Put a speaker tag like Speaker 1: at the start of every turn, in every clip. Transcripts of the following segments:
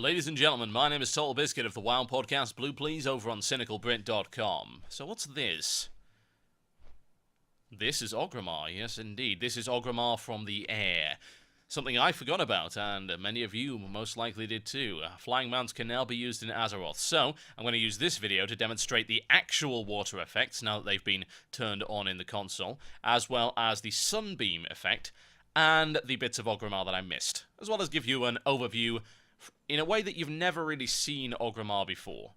Speaker 1: Ladies and gentlemen, my name is Total Biscuit of the WoW Podcast Blue Please over on CynicalBrit.com. So what's this? This is Orgrimmar, yes indeed. This is Orgrimmar from the air. Something I forgot about, and many of you most likely did too. Flying mounts can now be used in Azeroth, so I'm going to use this video to demonstrate the actual water effects, now that they've been turned on in the console, as well as the sunbeam effect, and the bits of Orgrimmar that I missed, as well as give you an overview in a way that you've never really seen Orgrimmar before.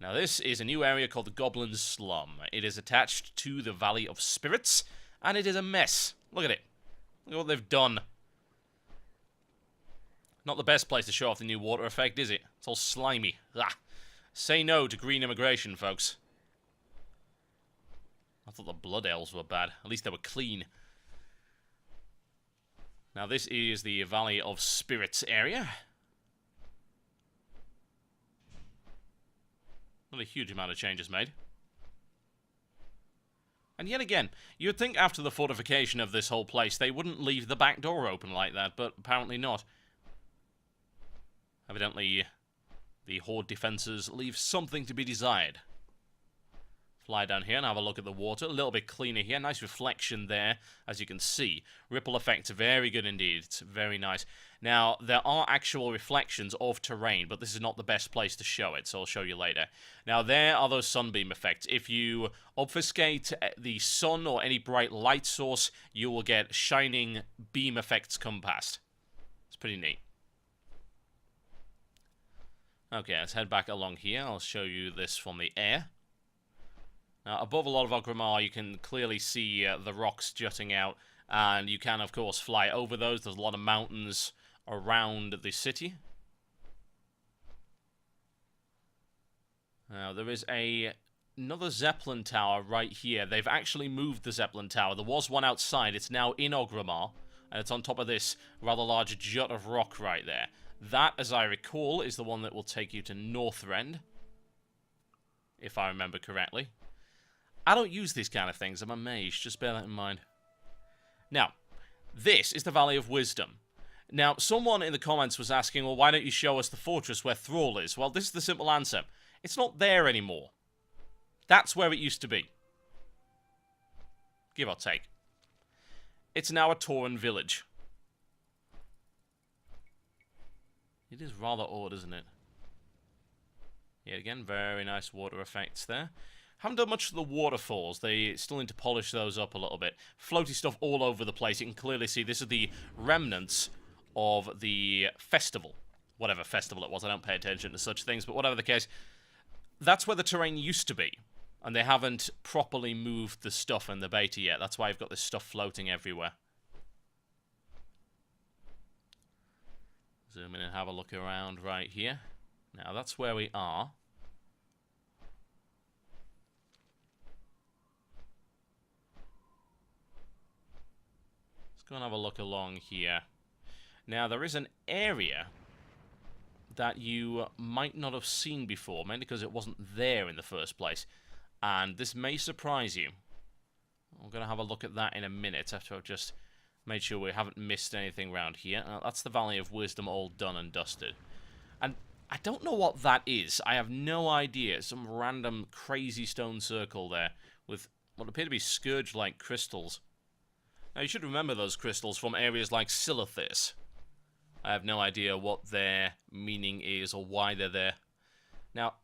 Speaker 1: Now this is a new area called the Goblin Slum. It is attached to the Valley of Spirits, and it is a mess. Look at it. Look at what they've done. Not the best place to show off the new water effect, is it? It's all slimy. Ah. Say no to green immigration, folks. I thought the Blood Elves were bad. At least they were clean. Now this is the Valley of Spirits area. Not a huge amount of changes made. And yet again, you'd think after the fortification of this whole place, they wouldn't leave the back door open like that, but apparently not. Evidently, the Horde defenses leave something to be desired. Fly down here and have a look at the water. A little bit cleaner here. Nice reflection there, as you can see. Ripple effects, very good indeed. It's very nice. Now, there are actual reflections of terrain, but this is not the best place to show it, so I'll show you later. Now, there are those sunbeam effects. If you obfuscate the sun or any bright light source, you will get shining beam effects come past. It's pretty neat. Okay, let's head back along here. I'll show you this from the air. Now, above a lot of Orgrimmar, you can clearly see the rocks jutting out, and you can, of course, fly over those. There's a lot of mountains around the city. Now, there is another Zeppelin tower right here. They've actually moved the Zeppelin tower. There was one outside. It's now in Orgrimmar, and it's on top of this rather large jut of rock right there. That, as I recall, is the one that will take you to Northrend, if I remember correctly. I don't use these kind of things. I'm a mage. Just bear that in mind. Now, this is the Valley of Wisdom. Now, someone in the comments was asking, well, why don't you show us the fortress where Thrall is? Well, this is the simple answer. It's not there anymore. That's where it used to be. Give or take. It's now a Tauren village. It is rather odd, isn't it? Yet again, very nice water effects there. Haven't done much to the waterfalls. They still need to polish those up a little bit. Floaty stuff all over the place. You can clearly see this is the remnants of the festival. Whatever festival it was. I don't pay attention to such things, but whatever the case, that's where the terrain used to be. And they haven't properly moved the stuff in the beta yet. That's why you've got this stuff floating everywhere. Zoom in and have a look around right here. Now, that's where we are. Go and have a look along here. Now, there is an area that you might not have seen before, mainly because it wasn't there in the first place. And this may surprise you. I'm going to have a look at that in a minute after I've just made sure we haven't missed anything around here. That's the Valley of Wisdom all done and dusted. And I don't know what that is. I have no idea. Some random crazy stone circle there with what appear to be scourge-like crystals. Now, you should remember those crystals from areas like Silithis. I have no idea what their meaning is or why they're there. Now,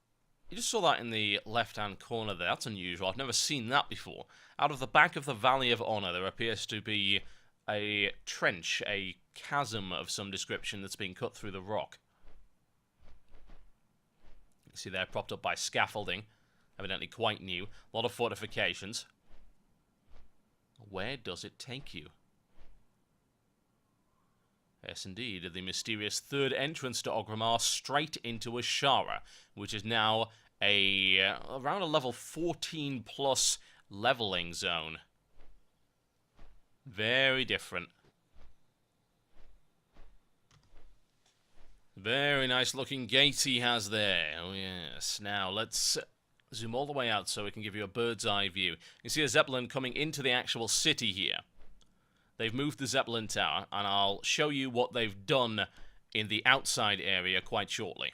Speaker 1: you just saw that in the left-hand corner there. That's unusual. I've never seen that before. Out of the back of the Valley of Honor, there appears to be a trench, a chasm of some description that's been cut through the rock. You can see they're propped up by scaffolding. Evidently quite new. A lot of fortifications. Where does it take you? Yes, indeed, the mysterious third entrance to Orgrimmar, straight into Ashara, which is now around a level 14 plus leveling zone. Very different. Very nice looking gate he has there. Oh yes. Now let's zoom all the way out so we can give you a bird's eye view. You can see a Zeppelin coming into the actual city here. They've moved the Zeppelin tower, and I'll show you what they've done in the outside area quite shortly.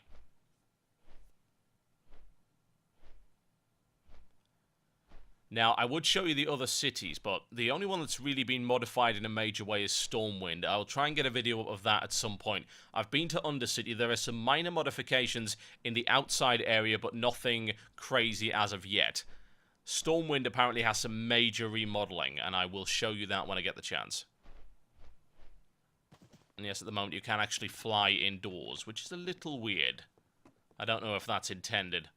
Speaker 1: Now, I would show you the other cities, but the only one that's really been modified in a major way is Stormwind. I'll try and get a video of that at some point. I've been to Undercity. There are some minor modifications in the outside area, but nothing crazy as of yet. Stormwind apparently has some major remodeling, and I will show you that when I get the chance. And yes, at the moment you can actually fly indoors, which is a little weird. I don't know if that's intended.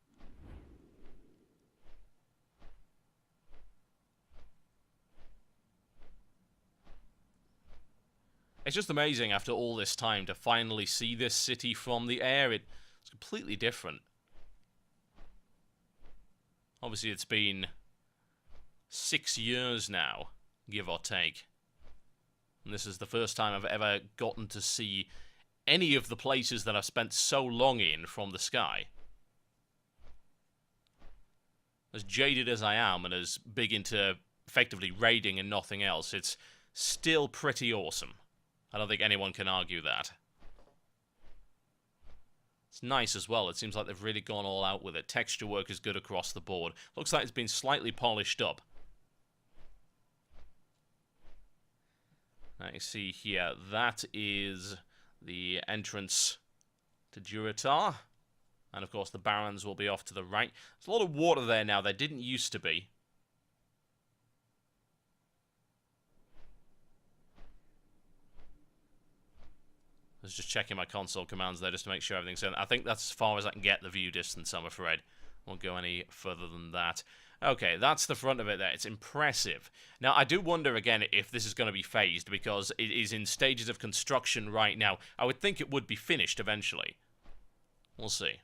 Speaker 1: It's just amazing after all this time to finally see this city from the air. It's completely different. Obviously, it's been 6 years now, give or take. And this is the first time I've ever gotten to see any of the places that I've spent so long in from the sky. As jaded as I am, and as big into effectively raiding and nothing else, it's still pretty awesome. I don't think anyone can argue that. It's nice as well. It seems like they've really gone all out with it. Texture work is good across the board. Looks like it's been slightly polished up. Now you see here, that is the entrance to Durotar. And of course the Barrens will be off to the right. There's a lot of water there now. There didn't used to be. I was just checking my console commands there just to make sure everything's in. I think that's as far as I can get the view distance, I'm afraid. Won't go any further than that. Okay, that's the front of it there. It's impressive. Now, I do wonder, again, if this is going to be phased, because it is in stages of construction right now. I would think it would be finished eventually. We'll see.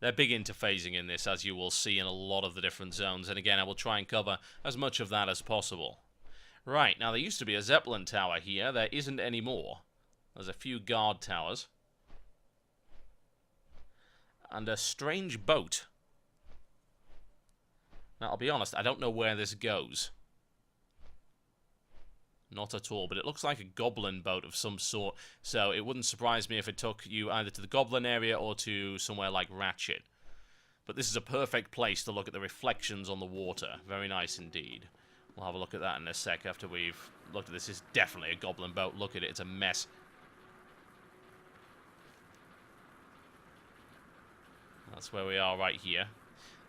Speaker 1: They're big into phasing in this, as you will see in a lot of the different zones. And again, I will try and cover as much of that as possible. Right, now there used to be a Zeppelin tower here. There isn't anymore. There's a few guard towers. And a strange boat. Now, I'll be honest, I don't know where this goes. Not at all, but it looks like a goblin boat of some sort, so it wouldn't surprise me if it took you either to the goblin area or to somewhere like Ratchet. But this is a perfect place to look at the reflections on the water. Very nice indeed. We'll have a look at that in a sec after we've looked at this. It's definitely a goblin boat. Look at it, it's a mess. That's where we are right here.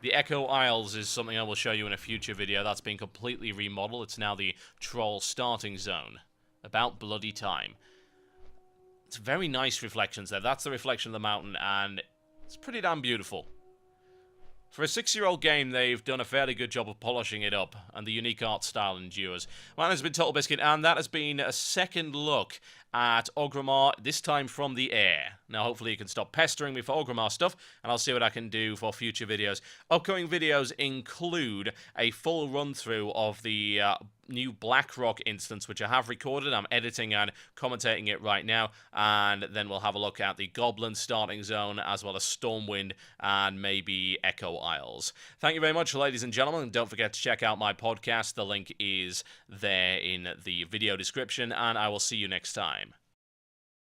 Speaker 1: The Echo Isles is something I will show you in a future video. That's been completely remodeled. It's now the Troll starting zone. About bloody time. It's very nice reflections there. That's the reflection of the mountain, and it's pretty damn beautiful. For a 6-year-old game, they've done a fairly good job of polishing it up, and the unique art style endures. My name has been Total Biscuit, and that has been a second look at Orgrimmar, this time from the air. Now, hopefully you can stop pestering me for Orgrimmar stuff, and I'll see what I can do for future videos. Upcoming videos include a full run-through of the new Blackrock instance, which I have recorded. I'm editing and commentating it right now, and then we'll have a look at the Goblin starting zone, as well as Stormwind, and maybe Echo Isles. Thank you very much, ladies and gentlemen, and don't forget to check out my podcast. The link is there in the video description, and I will see you next time.